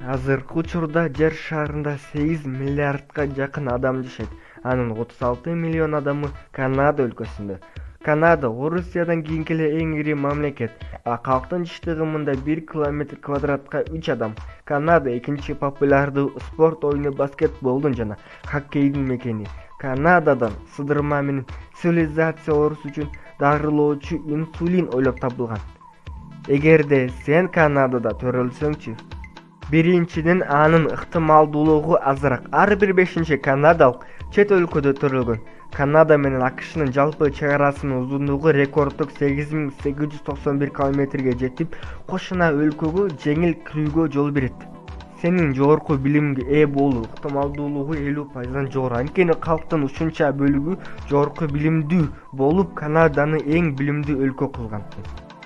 Азыркы учурда жер шарында 8 миллиардка жакын адам жашайт. Анын 36 миллион адамы Канада өлкөсүндө. Канада Орусиядан кийинки эле эң ири мамлекет. Калктын жыштыгы мында 1 километр квадратка 3 адам. Канада экинчи популярдуу спорт оюну баскетболдун жана хоккейдин мекени. Канададан сыдырма менен цивилизация оорусу үчүн дарылоочу инсулин ойлоп табылган. Эгерде сен Канадада төрөлсөңчү, биринчиден анын ыктымалдуулугу азыраак. Ар бир 5-чи канадалык чет өлкөдө төрөлгөн. Канада менен АКШнын жалпы чек-арасынын узундугу рекорддук 8891 километрге жетип, кошуна өлкөгө жеңил кирүүгө жол берет. Сенин жогорку билимге ээ болуу ыктымалдуулугу 50%дан жогору. Анткени калктын ушунча бөлүгү жогорку билимдүү болуп, Канаданы эң билимдүү өлкө кылган.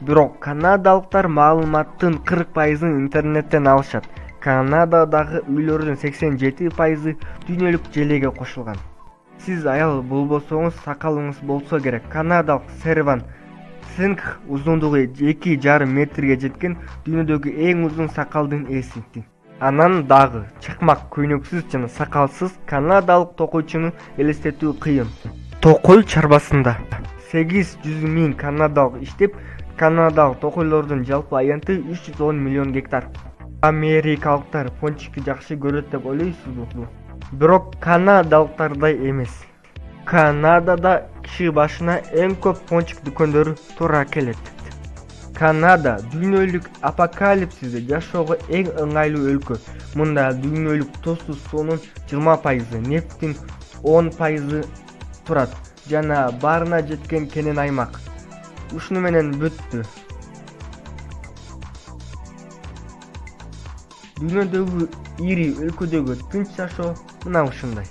Бирок канадалыктар маалыматтын 40%-ын интернеттен алышат. Канададагы үйлөрдүн 87%-ы дүйнөлүк желеге кошулган. Сиз аял болбосоңуз, сакалыңыз болсо керек. Канадалык Серван Сингх узундугу 2,5 метрге жеткен дүйнөдөгү эң узун сакалдын ээси. Анан дагы чакмак көйнөксүз жана сакалсыз канадалык токойчуну элестетүү кыйын. Токой чарбасында 800 миң канадалык иштеп, канадалык токойлордун жалпы аянты 310 миллион гектар. Америкалыктар пончикти жакшы көрөт деп ойлойсузбу? Бирок канадалыктардай эмес. Канадада киши башына эң көп пончик дүкөндөрү туура келет. Канада дүйнөлүк апокалипсисте жашоого эң ыңгайлуу өлкө. Мында дүйнөлүк тозсуз суунун 20%, нефттин 10% турат жана баарына жеткен кенен аймак. Ушуну менен бүттү. Дүйнөдөгү ири өлкөдөгү тынч жашоо мына ушундай.